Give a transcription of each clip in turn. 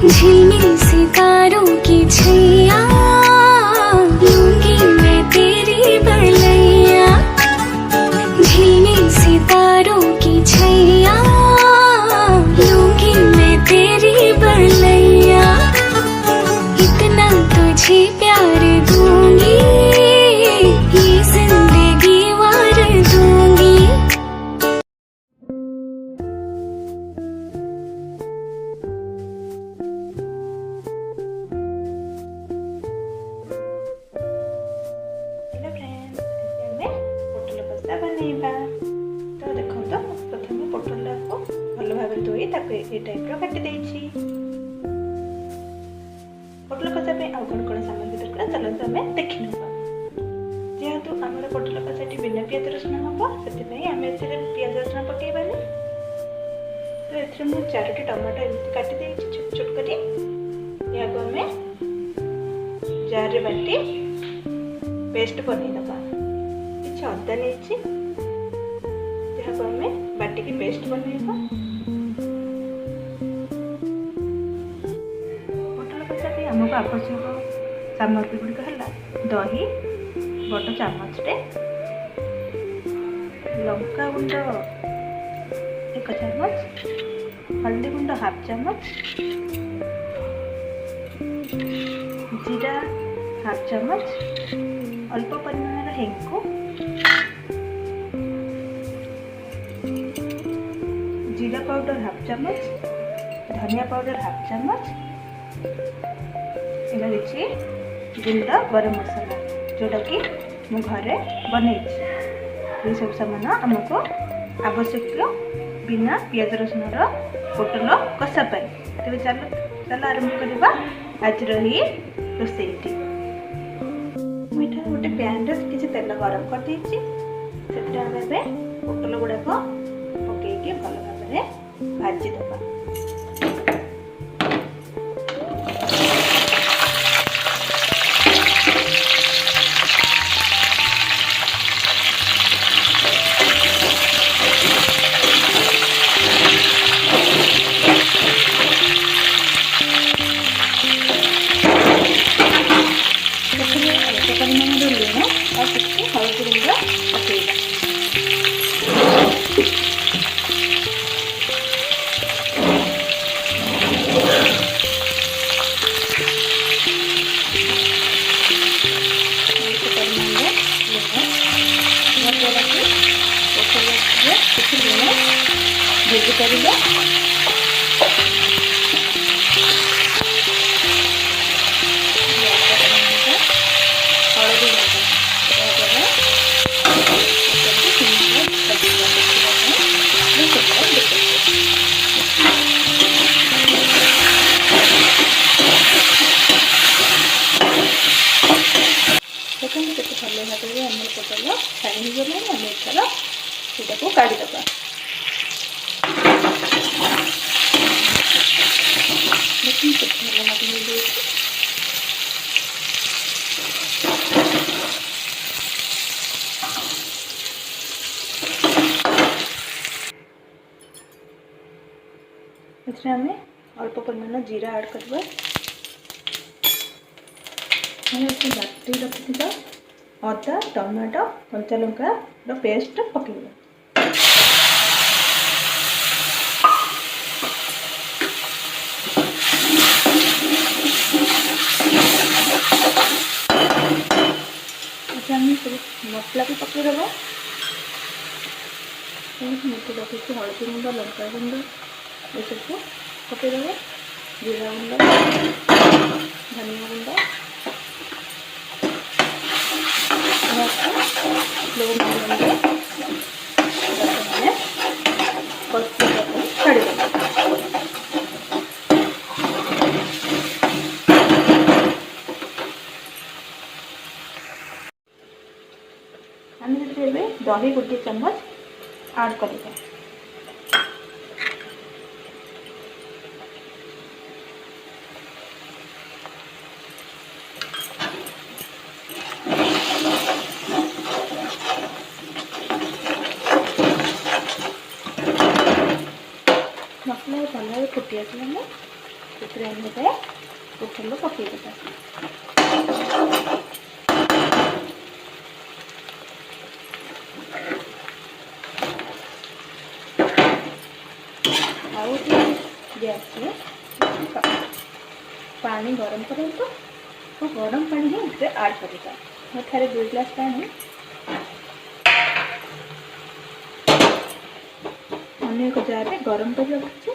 झिलमिल सितारों की छैया लूंगी मैं तेरी बलैया। झिलमिल सितारों की छैया लूंगी मैं तेरी बलैया। इतना तुझे प्यार दूंगी ये जिंदगी वार दूंगी। हेलो फ्रेंड्स, आज आम पोटल कषा बनइबा। तो देखो तो प्रथम पोटल को भल भाव धोई ये टाइप काटी देछि। पोटल कषा आउ कौन कौन सामग्री दरकार चलते आम देखी ना। जेहेतु आम पोटल कषाटी बिना पियाज रसुण हम से आम पियाज रसुण पकईबानी। तो ये मुझे 4टी टमाटो एमती काटी देछि छोट छोट करी। या आम जार बाटी पेस्ट बनईदबा। किसी अदा नहीं जहाँ आम बाटिकी पेस्ट बनइबा। पोटल कषा आमको आवश्यक सामग्री गुड़िक है दही बड़ चामचटे, लंका गुंड 1 चामच, हल्दी गुंड हाफ चामच, जीरा हाफ चामच, अल्प परिमाण हेंगु, जीरा पाउडर हाफ चामच, धनिया पाउडर हाफ चामच, एटा देखिए गुंड गरम मसाला जोटा कि मु घरे बनई। ये सब सामान आमको आवश्यक बिना पियाज रसुण पोटल कषा पाई। तेज चलो चलो आरंभ करवा आज रही रोसईटी। मुझे गोटे पैन रे किसी तेल गरम कर देछि। से पोटल गुड़ाक पकईकि भल भाव भाजी दबा। परिमाण लुण और टिके हल्दी गुंड पकईबा। भेजी करेंगे। देखते के भल भाव आम पोटल छाणी गला आम एथर सीटा को काढ़ीदबा। देखते भल भाव मिल आम अल्प परिमाण जीरा ऐड करवा। बाटी रखी अदा टमाटो कंचा लंका पेस्ट पकईबा। मसला भी पकईदबा। मुझे रखी हल्दी गुंड लंका गुंड ये सब पकईदबा। जीरा गुंड धनिया गुंड लोग छाड़ी दही 1 चम्मच ऐड करेंगे। मसला भल फुटी आसला ସେଥିରେ ଆମେ ଏବେ ପୋଟଳ ପକାଇଦେବା। ଆଉ ଗ୍ୟାସରେ ପାଣି ଗରମ କରନ୍ତୁ ଆଉ ଗରମ ପାଣି ହିଁ ଏଥିରେ ଆଡ଼୍ କରିବା। ଏଠାରେ 2 ଗ୍ଲାସ୍ ପାଣି ଅନ୍ୟ ଏକ ଜାରରେ ଗରମ କରି ରଖିଛି,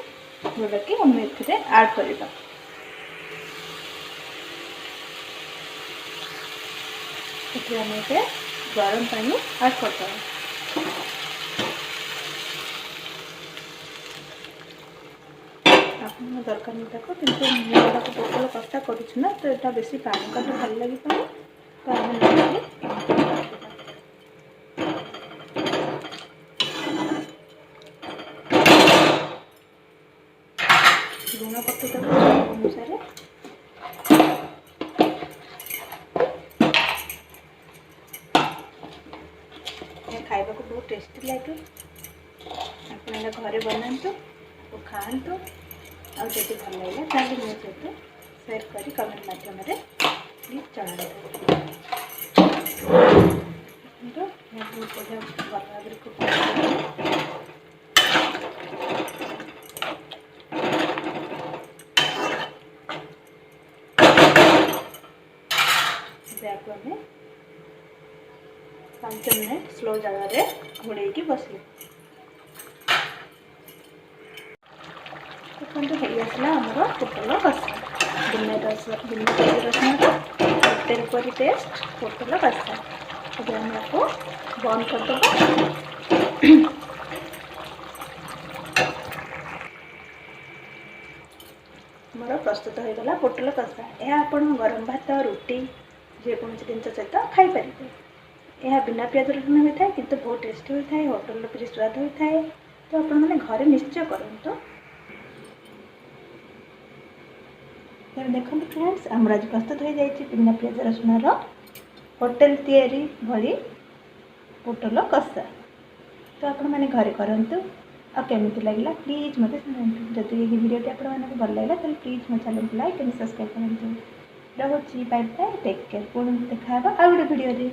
ଯେଉଁଟାକି ଆମେ ଏଥିରେ ଆଡ଼୍ କରିବା। ଏଥିରେ ଆମେ ଏବେ ଗରମ ପାଣି ଆଡ଼୍ କରିଦେବା। ଆପଣଙ୍କ ଦରକାର ନାହିଁ ତାକୁ, କିନ୍ତୁ ମୁଁ ତାକୁ ପୋଟଳ କଷା କରୁଛୁ ନା, ତ ଏଇଟା ବେଶୀ ପାଣି କଲେ ଭଲ ଲାଗିବନି, ତ ଆମେ ଲୁଣ ପକାଇଦେବା ଅନୁସାରେ। ଖାଇବାକୁ ବହୁତ ଟେଷ୍ଟି ଲାଗେ। ଆପଣ ଏଇଟା ଘରେ ବନାନ୍ତୁ ଓ ଖାଆନ୍ତୁ। ଆଉ ଯଦି ଭଲ ଲାଗିଲା ତାହେଲେ ମୋ ସହିତ ସେୟାର କରି କମେଣ୍ଟ ମାଧ୍ୟମରେ ପ୍ଲିଜ୍ ଜଣାନ୍ତୁ। ବହୁତ ବଢ଼ିଆ ଭଲ ଭାବରେ ଏହାକୁ ଆମେ 5 ମିନିଟ୍ ସ୍ଲୋ ଜାଳରେ ଘୋଡ଼େଇକି ବସିବା। ଦେଖନ୍ତୁ ହେଇଆସିଲା ଆମର ପୋଟଳ କଷା। ବିନା ପିଆଜ ରସୁଣର ହୋଟେଲ ପରି ଟେଷ୍ଟ ପୋଟଳ କଷା। ଏବେ ଆମେ ଆକୁ ବନ୍ଦ କରିଦେବା। ଆମର ପ୍ରସ୍ତୁତ ହୋଇଗଲା ପୋଟଳ କଷା। ଏହା ଆପଣ ଗରମ ଭାତ, ରୁଟି ଯେକୌଣସି ଜିନିଷ ସହିତ ଖାଇପାରିବେ। ଏହା ବିନା ପିଆଜ ରସୁଣ ହୋଇଥାଏ, କିନ୍ତୁ ବହୁତ ଟେଷ୍ଟି ହୋଇଥାଏ, ହୋଟେଲର ପରି ସ୍ୱାଦ ହୋଇଥାଏ। ତ ଆପଣମାନେ ଘରେ ନିଶ୍ଚୟ କରନ୍ତୁ। ଦେଖନ୍ତୁ ଫ୍ରେଣ୍ଡସ୍, ଆମର ଆଜି ପ୍ରସ୍ତୁତ ହୋଇଯାଇଛି ବିନା ପିଆଜ ରସୁଣର ହୋଟେଲ ତିଆରି ଭଳି ପୋଟଳ କଷା। ତ ଆପଣମାନେ ଘରେ କରନ୍ତୁ। ଆଉ କେମିତି ଲାଗିଲା ପ୍ଲିଜ୍ ମୋତେ ଜଣାନ୍ତୁ। ଯଦି ଏହି ଭିଡ଼ିଓଟି ଆପଣମାନଙ୍କୁ ଭଲ ଲାଗିଲା ତାହେଲେ ପ୍ଲିଜ୍ ମୋ ଚ୍ୟାନେଲକୁ ଲାଇକ୍ ଏବଂ ସବସ୍କ୍ରାଇବ୍ କରନ୍ତୁ। ରହୁଛି, ବାଏ ବାଏ, ଟେକ୍ କେୟାର। ପୁଣି ଦେଖା ହେବା ଆଉ ଗୋଟେ ଭିଡ଼ିଓରେ।